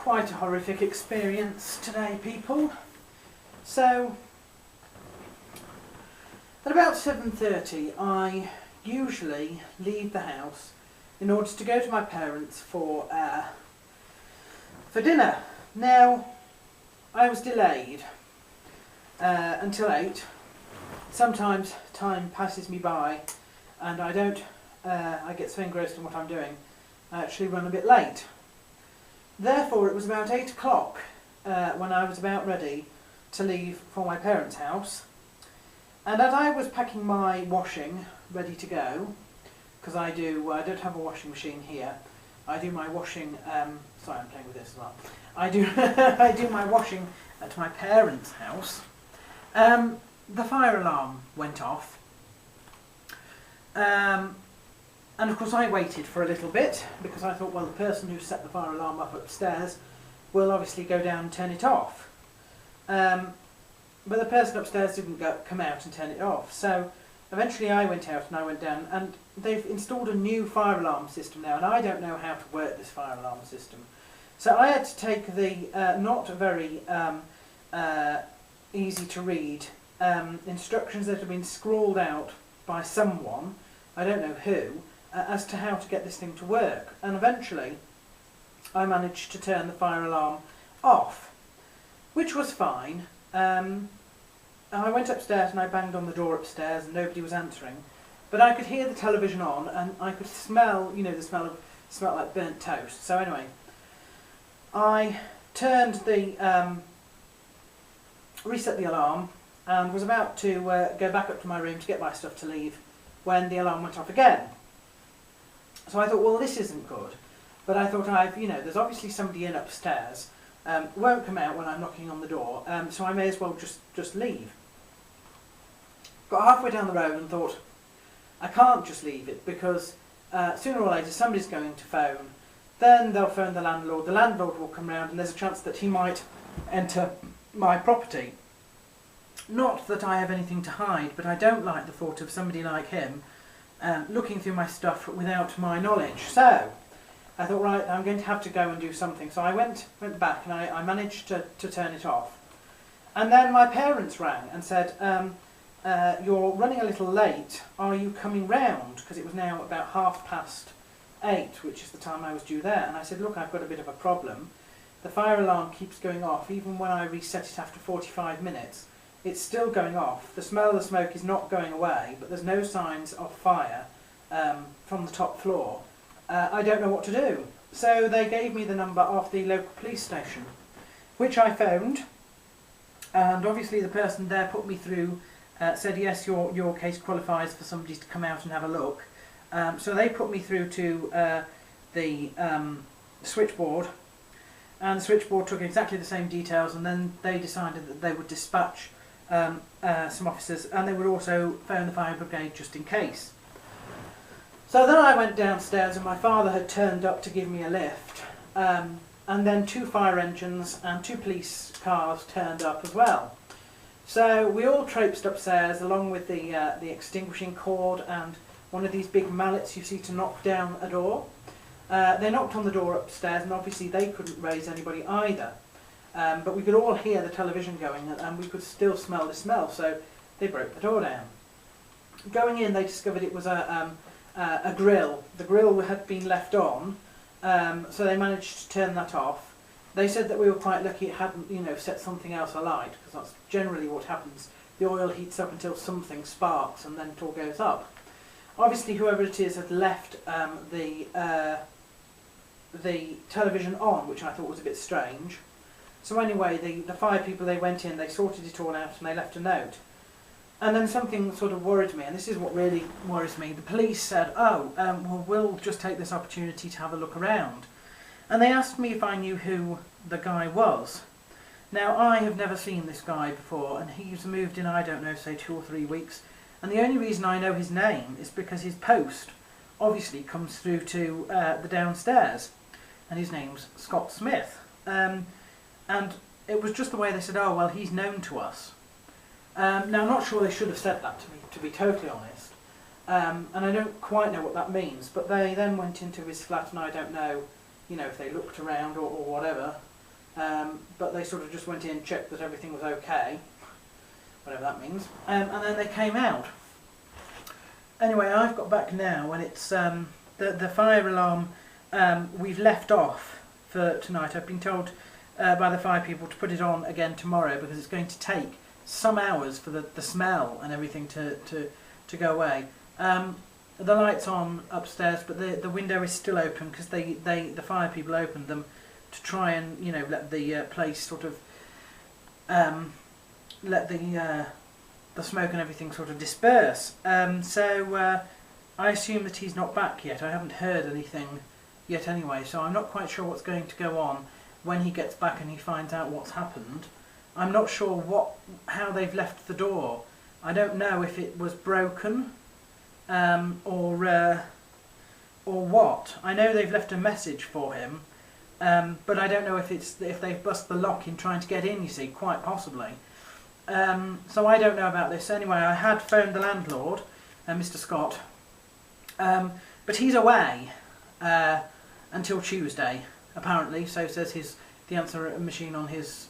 quite a horrific experience today, people. So, at about 7:30 I usually leave the house in order to go to my parents for dinner. Now, I was delayed until 8. Sometimes time passes me by and I get so engrossed in what I'm doing, I actually run a bit late. Therefore, it was about 8 o'clock when I was about ready to leave for my parents' house. And as I was packing my washing ready to go, because I don't have a washing machine here. I do my washing, sorry, I'm playing with this as well. I do my washing at my parents' house. The fire alarm went off. And of course I waited for a little bit because I thought, well, the person who set the fire alarm up upstairs will obviously go down and turn it off. But the person upstairs didn't come out and turn it off. So eventually I went out and I went down, and they've installed a new fire alarm system now, and I don't know how to work this fire alarm system. So I had to take the not very easy to read instructions that have been scrawled out by someone, I don't know who, as to how to get this thing to work. And eventually I managed to turn the fire alarm off, which was fine. I went upstairs and I banged on the door upstairs and nobody was answering, but I could hear the television on and I could smell, you know, the smell like burnt toast. So anyway, I turned the reset the alarm and was about to go back up to my room to get my stuff to leave when the alarm went off again. So I thought, well, this isn't good. But I thought, there's obviously somebody in upstairs, won't come out when I'm knocking on the door, so I may as well just leave. Got halfway down the road and thought, I can't just leave it because sooner or later somebody's going to phone. Then they'll phone the landlord will come round, and there's a chance that he might enter my property. Not that I have anything to hide, but I don't like the thought of somebody like him looking through my stuff without my knowledge. So I thought, right, I'm going to have to go and do something. So I went back and I managed to turn it off. And then my parents rang and said, you're running a little late, are you coming round? Because it was now about 8:30, which is the time I was due there. And I said, look, I've got a bit of a problem. The fire alarm keeps going off, even when I reset it after 45 minutes. It's still going off. The smell of the smoke is not going away, but there's no signs of fire from the top floor. I don't know what to do. So they gave me the number of the local police station, which I phoned, and obviously the person there put me through, said yes, your case qualifies for somebody to come out and have a look. So they put me through to the switchboard, and the switchboard took exactly the same details, and then they decided that they would dispatch some officers, and they would also phone the fire brigade just in case. So then I went downstairs and my father had turned up to give me a lift, and then 2 fire engines and 2 police cars turned up as well. So we all traipsed upstairs along with the extinguishing cord and one of these big mallets you see to knock down a door. They knocked on the door upstairs, and obviously they couldn't raise anybody either. But we could all hear the television going, and we could still smell the smell, so they broke the door down. Going in, they discovered it was a grill. The grill had been left on, so they managed to turn that off. They said that we were quite lucky it hadn't, set something else alight, because that's generally what happens. The oil heats up until something sparks, and then it all goes up. Obviously, whoever it is had left the television on, which I thought was a bit strange. So anyway, the fire people, they went in, they sorted it all out, and they left a note. And then something sort of worried me, and this is what really worries me. The police said, well, we'll just take this opportunity to have a look around. And they asked me if I knew who the guy was. Now, I have never seen this guy before, and he's moved in, I don't know, say 2 or 3 weeks. And the only reason I know his name is because his post obviously comes through to the downstairs, and his name's Scott Smith. And it was just the way they said, oh, well, he's known to us. Now, I'm not sure they should have said that to me, to be totally honest. And I don't quite know what that means, but they then went into his flat, and I don't know, if they looked around or whatever. but they sort of just went in, checked that everything was okay, whatever that means, and then they came out. Anyway, I've got back now, and it's the fire alarm we've left off for tonight. I've been told by the fire people to put it on again tomorrow because it's going to take some hours for the smell and everything to go away. The light's on upstairs, but the window is still open because the fire people opened them to try and, you know, let the place sort of let the smoke and everything sort of disperse. So I assume that he's not back yet. I haven't heard anything yet anyway, so I'm not quite sure what's going to go on when he gets back and he finds out what's happened. I'm not sure how they've left the door. I don't know if it was broken or what. I know they've left a message for him, but I don't know if they've bust the lock in trying to get in, you see, quite possibly. So I don't know about this. Anyway, I had phoned the landlord, Mr. Scott, but he's away until Tuesday, apparently. So says the answer machine on his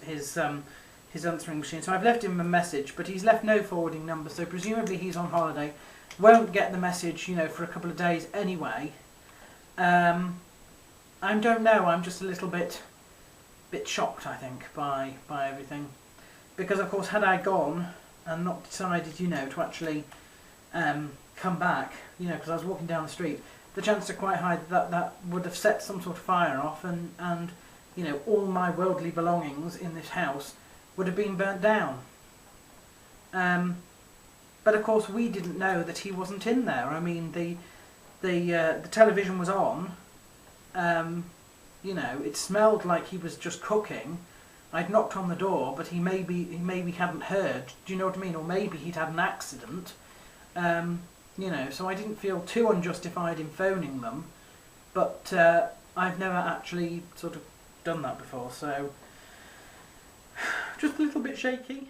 answering machine. So I've left him a message, but he's left no forwarding number. So presumably he's on holiday. Won't get the message, you know, for a couple of days anyway. I don't know. I'm just a little bit shocked, I think, by everything. Because, of course, had I gone and not decided, you know, to actually come back, you know, because I was walking down the street, the chances are quite high that would have set some sort of fire off and, you know, all my worldly belongings in this house would have been burnt down. But, of course, we didn't know that he wasn't in there. I mean, the television was on. You know, it smelled like he was just cooking. I'd knocked on the door, but he maybe hadn't heard. Do you know what I mean? Or maybe he'd had an accident. You know, so I didn't feel too unjustified in phoning them. But I've never actually sort of done that before, so just a little bit shaky.